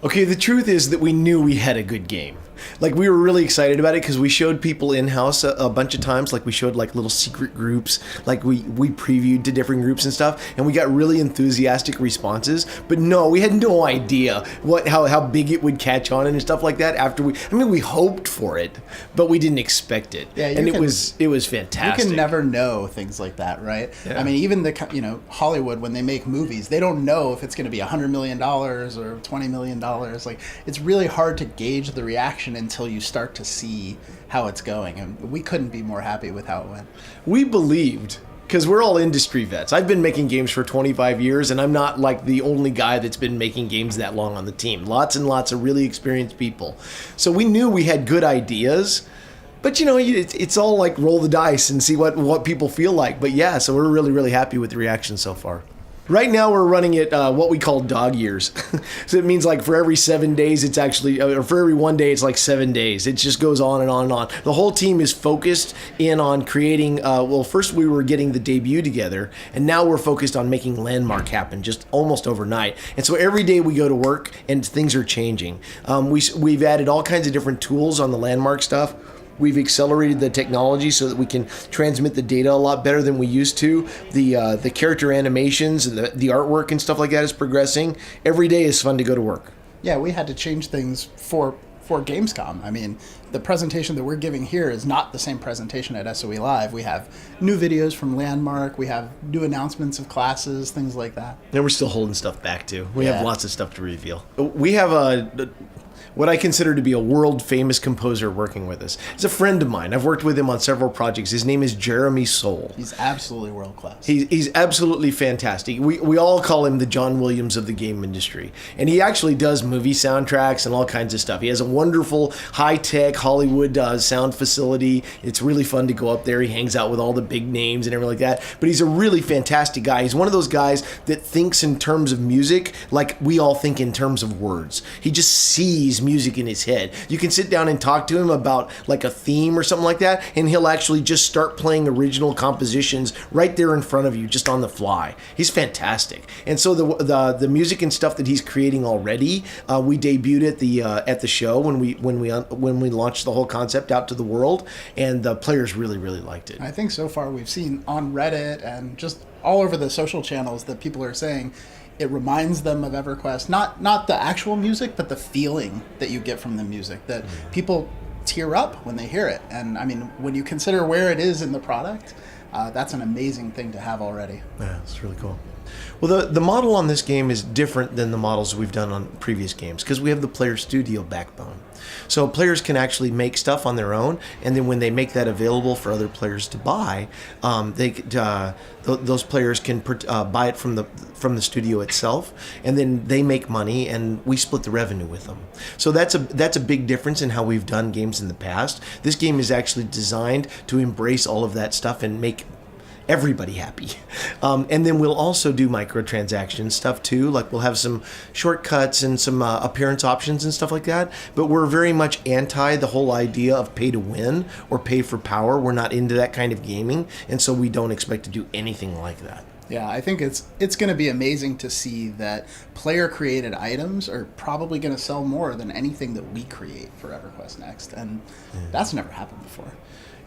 Okay, the truth is that we knew we had a good game. Like, we were really excited about it because we showed people in-house a bunch of times. Like, we showed, like, little secret groups. Like, we previewed to different groups and stuff. And we got really enthusiastic responses. But no, we had no idea how big it would catch on and stuff like that after we hoped for it, but we didn't expect it. Yeah, and it was fantastic. You can never know things like that, right? Yeah. I mean, even Hollywood, when they make movies, they don't know if it's going to be $100 million or $20 million. Like, it's really hard to gauge the reaction until you start to see how it's going, and we couldn't be more happy with how it went. We believed, because we're all industry vets. I've been making games for 25 years, and I'm not like the only guy that's been making games that long on the team. Lots and lots of really experienced people. So we knew we had good ideas, but it's all like roll the dice and see what people feel like. But yeah, so we're really, really happy with the reaction so far. Right now we're running it what we call dog years. So it means like for every 7 days it's actually, or for every 1 day it's like 7 days. It just goes on and on and on. The whole team is focused in on creating, first we were getting the debut together, and now we're focused on making Landmark happen just almost overnight. And so every day we go to work and things are changing. We've added all kinds of different tools on the Landmark stuff. We've accelerated the technology so that we can transmit the data a lot better than we used to. The character animations and the artwork and stuff like that is progressing. Every day is fun to go to work. Yeah, we had to change things for Gamescom. I mean, the presentation that we're giving here is not the same presentation at SOE Live. We have new videos from Landmark. We have new announcements of classes, things like that. And we're still holding stuff back, too. We have lots of stuff to reveal. We have what I consider to be a world-famous composer working with us. He's a friend of mine. I've worked with him on several projects. His name is Jeremy Soule. He's absolutely world-class. He's absolutely fantastic. We all call him the John Williams of the game industry. And he actually does movie soundtracks and all kinds of stuff. He has a wonderful, high-tech Hollywood sound facility. It's really fun to go up there. He hangs out with all the big names and everything like that. But he's a really fantastic guy. He's one of those guys that thinks in terms of music like we all think in terms of words. He just sees music in his head. You can sit down and talk to him about like a theme or something like that, and he'll actually just start playing original compositions right there in front of you, just on the fly. He's fantastic. And so the music and stuff that he's creating already, we debuted at the show when we launched the whole concept out to the world, and the players really, really liked it. I think so far we've seen on Reddit and just all over the social channels that people are saying it reminds them of EverQuest, not the actual music, but the feeling that you get from the music, that people tear up when they hear it. And I mean, when you consider where it is in the product, that's an amazing thing to have already. Yeah, it's really cool. Well, the model on this game is different than the models we've done on previous games because we have the player studio backbone. So players can actually make stuff on their own, and then when they make that available for other players to buy, those players can buy it from the studio itself, and then they make money, and we split the revenue with them. So that's a big difference in how we've done games in the past. This game is actually designed to embrace all of that stuff and make everybody happy. And then we'll also do microtransaction stuff too. Like we'll have some shortcuts and some appearance options and stuff like that. But we're very much anti the whole idea of pay to win or pay for power. We're not into that kind of gaming. And so we don't expect to do anything like that. Yeah, I think it's going to be amazing to see that player-created items are probably going to sell more than anything that we create for EverQuest Next. And that's never happened before.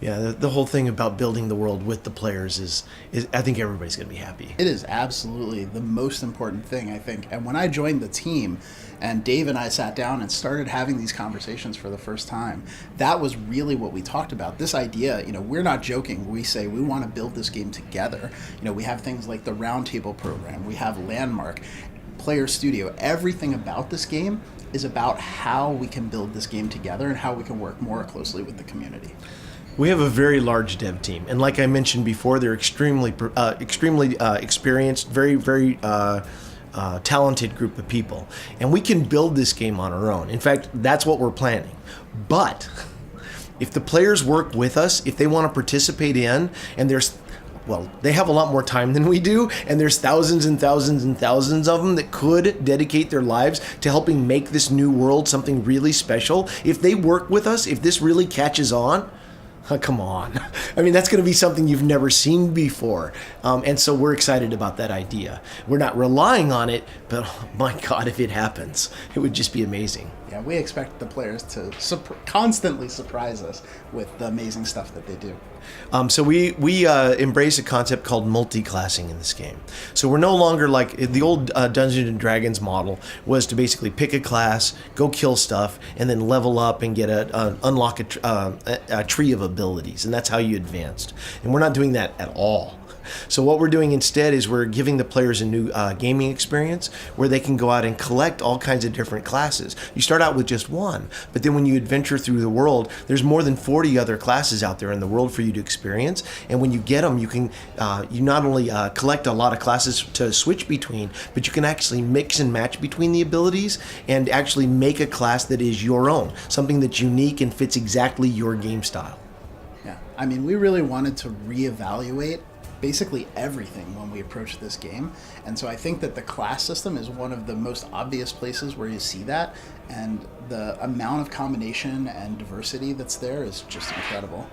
Yeah, the whole thing about building the world with the players is I think everybody's going to be happy. It is absolutely the most important thing, I think. And when I joined the team and Dave and I sat down and started having these conversations for the first time, that was really what we talked about. This idea, we're not joking. We say we want to build this game together. We have things like the Roundtable program. We have Landmark, Player Studio. Everything about this game is about how we can build this game together and how we can work more closely with the community. We have a very large dev team, and like I mentioned before, they're extremely experienced, very, very talented group of people. And we can build this game on our own. In fact, that's what we're planning. But if the players work with us, if they want to participate in, and they have a lot more time than we do, and there's thousands and thousands and thousands of them that could dedicate their lives to helping make this new world something really special. If they work with us, if this really catches on, Come on. I mean, that's going to be something you've never seen before. And so we're excited about that idea. We're not relying on it, but oh my God, if it happens, it would just be amazing. Yeah, we expect the players to constantly surprise us with the amazing stuff that they do. So we embrace a concept called multi-classing in this game. So we're no longer like the old Dungeons and Dragons model was to basically pick a class, go kill stuff, and then level up and get unlock a tree of abilities, and that's how you advanced. And we're not doing that at all. So what we're doing instead is we're giving the players a new gaming experience where they can go out and collect all kinds of different classes. You start out with just one, but then when you adventure through the world, there's more than 40 other classes out there in the world for you to experience. And when you get them, you can you not only collect a lot of classes to switch between, but you can actually mix and match between the abilities and actually make a class that is your own, something that's unique and fits exactly your game style. Yeah, I mean, we really wanted to reevaluate basically everything when we approach this game, and so I think that the class system is one of the most obvious places where you see that, and the amount of combination and diversity that's there is just incredible.